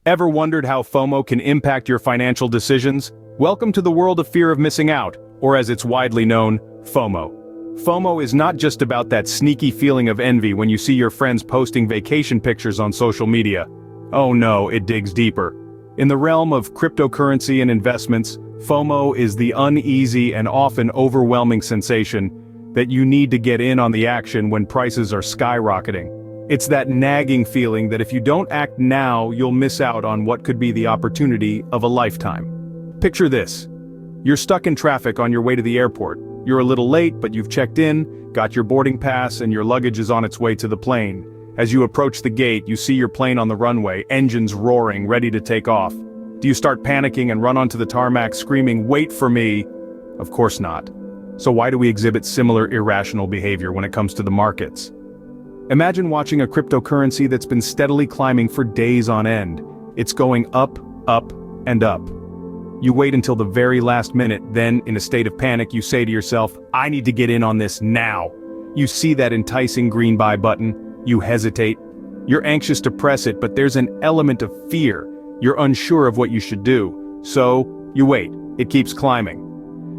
Ever wondered how FOMO can impact your financial decisions? Welcome to the world of fear of missing out, or as it's widely known, FOMO. FOMO is not just about that sneaky feeling of envy when you see your friends posting vacation pictures on social media. Oh no, it digs deeper. In the realm of cryptocurrency and investments, FOMO is the uneasy and often overwhelming sensation that you need to get in on the action when prices are skyrocketing. It's that nagging feeling that if you don't act now, you'll miss out on what could be the opportunity of a lifetime. Picture this. You're stuck in traffic on your way to the airport. You're a little late, but you've checked in, got your boarding pass, and your luggage is on its way to the plane. As you approach the gate, you see your plane on the runway, engines roaring, ready to take off. Do you start panicking and run onto the tarmac screaming, "Wait for me"? Of course not. So why do we exhibit similar irrational behavior when it comes to the markets? Imagine watching a cryptocurrency that's been steadily climbing for days on end. It's going up, up, and up. You wait until the very last minute, then, in a state of panic, you say to yourself, "I need to get in on this now." You see that enticing green buy button, you hesitate. You're anxious to press it, but there's an element of fear. You're unsure of what you should do. So, you wait. It keeps climbing.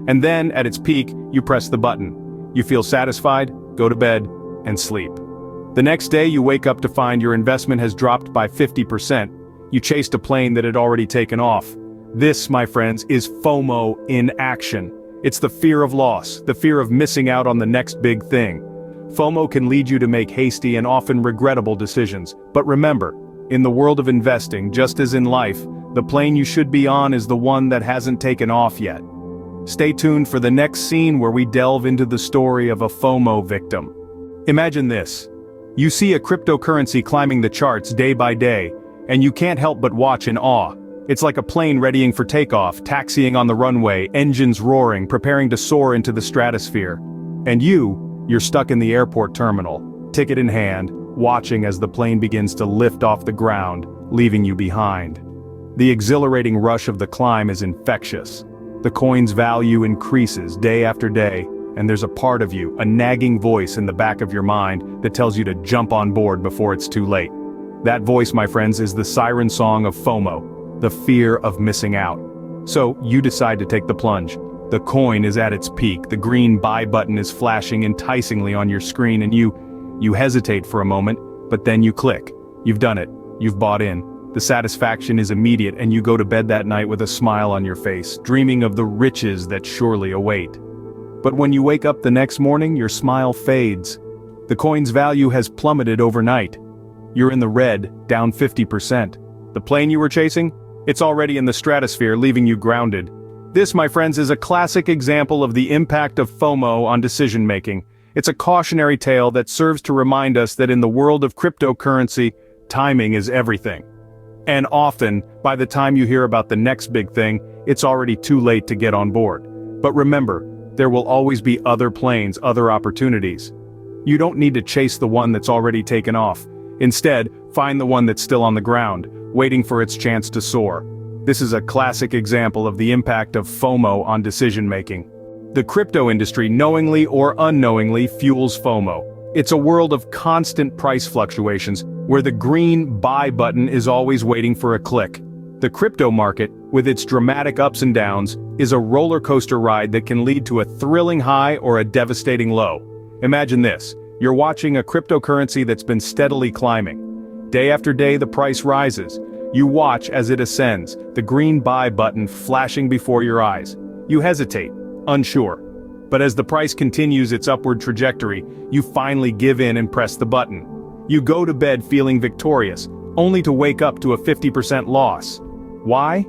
And then, at its peak, you press the button. You feel satisfied, go to bed, and sleep. The next day you wake up to find your investment has dropped by 50%. You chased a plane that had already taken off. This, my friends, is FOMO in action. It's the fear of loss, the fear of missing out on the next big thing. FOMO can lead you to make hasty and often regrettable decisions. But remember, in the world of investing, just as in life, the plane you should be on is the one that hasn't taken off yet. Stay tuned for the next scene where we delve into the story of a FOMO victim. Imagine this. You see a cryptocurrency climbing the charts day by day, and you can't help but watch in awe. It's like a plane readying for takeoff, taxiing on the runway, engines roaring, preparing to soar into the stratosphere. And you're stuck in the airport terminal, ticket in hand, watching as the plane begins to lift off the ground, leaving you behind. The exhilarating rush of the climb is infectious. The coin's value increases day after day, and there's a part of you, a nagging voice in the back of your mind that tells you to jump on board before it's too late. That voice, my friends, is the siren song of FOMO, the fear of missing out. So, you decide to take the plunge. The coin is at its peak, the green buy button is flashing enticingly on your screen, and you hesitate for a moment, but then you click. You've done it. You've bought in. The satisfaction is immediate, and you go to bed that night with a smile on your face, dreaming of the riches that surely await. But when you wake up the next morning, your smile fades. The coin's value has plummeted overnight. You're in the red, down 50%. The plane you were chasing? It's already in the stratosphere, leaving you grounded. This, my friends, is a classic example of the impact of FOMO on decision-making. It's a cautionary tale that serves to remind us that in the world of cryptocurrency, timing is everything. And often, by the time you hear about the next big thing, it's already too late to get on board. But remember, there will always be other planes, other opportunities. You don't need to chase the one that's already taken off. Instead, find the one that's still on the ground, waiting for its chance to soar. This is a classic example of the impact of FOMO on decision-making. The crypto industry, knowingly or unknowingly, fuels FOMO. It's a world of constant price fluctuations, where the green buy button is always waiting for a click. The crypto market, with its dramatic ups and downs, is a roller coaster ride that can lead to a thrilling high or a devastating low. Imagine this. You're watching a cryptocurrency that's been steadily climbing. Day after day the price rises. You watch as it ascends, the green buy button flashing before your eyes. You hesitate, unsure. But as the price continues its upward trajectory, you finally give in and press the button. You go to bed feeling victorious, only to wake up to a 50% loss. Why?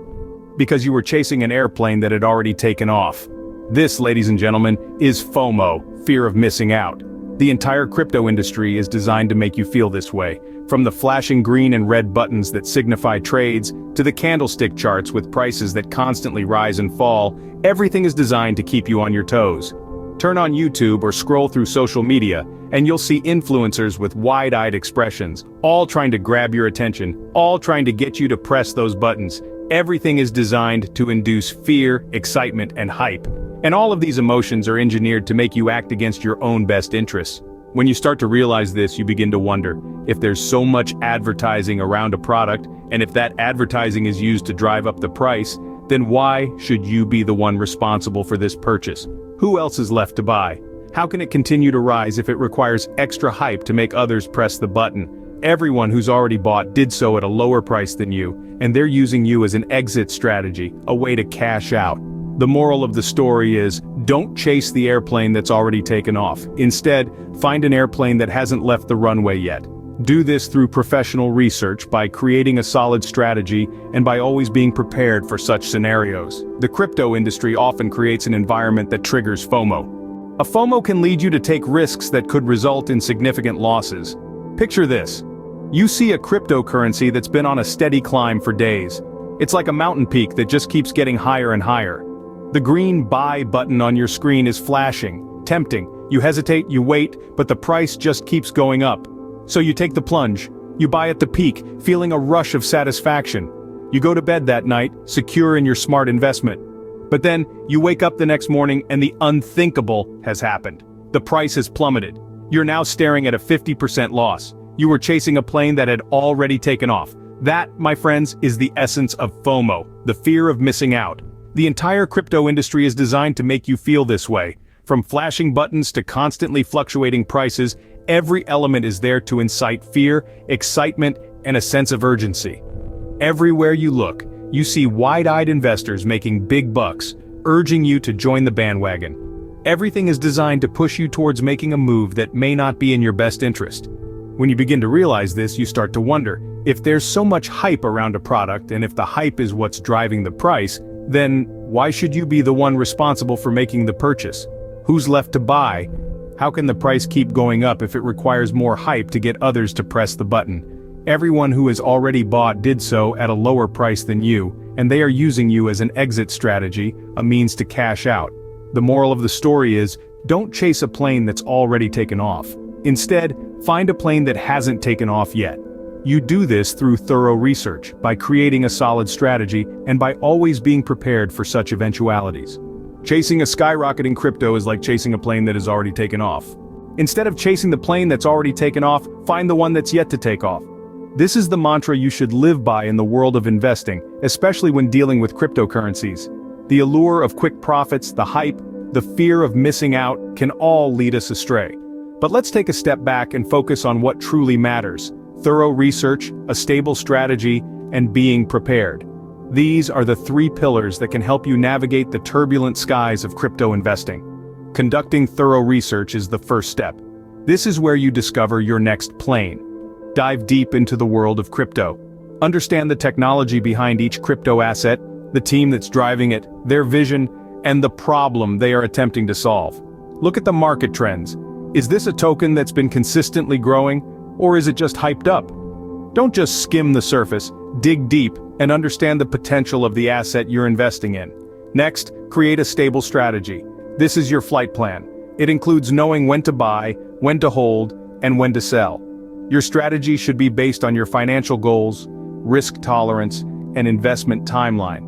Because you were chasing an airplane that had already taken off. This, ladies and gentlemen, is FOMO, fear of missing out. The entire crypto industry is designed to make you feel this way, from the flashing green and red buttons that signify trades, to the candlestick charts with prices that constantly rise and fall. Everything is designed to keep you on your toes. Turn on YouTube or scroll through social media, and you'll see influencers with wide-eyed expressions, all trying to grab your attention, all trying to get you to press those buttons. Everything is designed to induce fear, excitement, and hype. And all of these emotions are engineered to make you act against your own best interests. When you start to realize this, you begin to wonder if there's so much advertising around a product, and if that advertising is used to drive up the price, then why should you be the one responsible for this purchase? Who else is left to buy? How can it continue to rise if it requires extra hype to make others press the button? Everyone who's already bought did so at a lower price than you, and they're using you as an exit strategy, a way to cash out. The moral of the story is, don't chase the airplane that's already taken off. Instead, find an airplane that hasn't left the runway yet. Do this through professional research, by creating a solid strategy, and by always being prepared for such scenarios. The crypto industry often creates an environment that triggers FOMO. A FOMO can lead you to take risks that could result in significant losses. Picture this. You see a cryptocurrency that's been on a steady climb for days. It's like a mountain peak that just keeps getting higher and higher. The green buy button on your screen is flashing, tempting. You hesitate, you wait, but the price just keeps going up. So you take the plunge. You buy at the peak, feeling a rush of satisfaction. You go to bed that night, secure in your smart investment. But then, you wake up the next morning and the unthinkable has happened. The price has plummeted. You're now staring at a 50% loss. You were chasing a plane that had already taken off. That, my friends, is the essence of FOMO, the fear of missing out. The entire crypto industry is designed to make you feel this way. From flashing buttons to constantly fluctuating prices, every element is there to incite fear, excitement, and a sense of urgency. Everywhere you look, you see wide-eyed investors making big bucks, urging you to join the bandwagon. Everything is designed to push you towards making a move that may not be in your best interest. When you begin to realize this, you start to wonder, if there's so much hype around a product, and if the hype is what's driving the price, then why should you be the one responsible for making the purchase? Who's left to buy? How can the price keep going up if it requires more hype to get others to press the button? Everyone who has already bought did so at a lower price than you, and they are using you as an exit strategy, a means to cash out. The moral of the story is, don't chase a plane that's already taken off. Instead, find a plane that hasn't taken off yet. You do this through thorough research, by creating a solid strategy, and by always being prepared for such eventualities. Chasing a skyrocketing crypto is like chasing a plane that has already taken off. Instead of chasing the plane that's already taken off, find the one that's yet to take off. This is the mantra you should live by in the world of investing, especially when dealing with cryptocurrencies. The allure of quick profits, the hype, the fear of missing out can all lead us astray. But let's take a step back and focus on what truly matters: thorough research, a stable strategy, and being prepared. These are the three pillars that can help you navigate the turbulent skies of crypto investing. Conducting thorough research is the first step. This is where you discover your next plane. Dive deep into the world of crypto. Understand the technology behind each crypto asset, the team that's driving it, their vision, and the problem they are attempting to solve. Look at the market trends. Is this a token that's been consistently growing, or is it just hyped up? Don't just skim the surface, dig deep, and understand the potential of the asset you're investing in. Next, create a stable strategy. This is your flight plan. It includes knowing when to buy, when to hold, and when to sell. Your strategy should be based on your financial goals, risk tolerance, and investment timeline.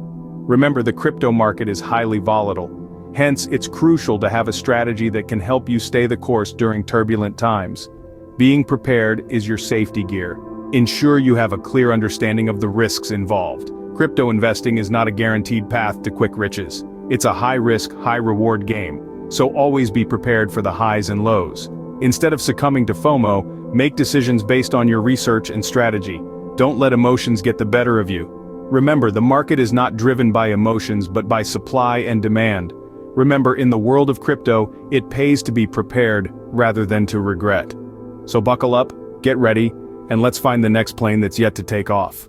Remember, the crypto market is highly volatile. Hence, it's crucial to have a strategy that can help you stay the course during turbulent times. Being prepared is your safety gear. Ensure you have a clear understanding of the risks involved. Crypto investing is not a guaranteed path to quick riches. It's a high-risk, high-reward game, so always be prepared for the highs and lows. Instead of succumbing to FOMO, make decisions based on your research and strategy. Don't let emotions get the better of you. Remember, the market is not driven by emotions but by supply and demand. Remember, in the world of crypto, it pays to be prepared rather than to regret. So buckle up, get ready, and let's find the next plane that's yet to take off.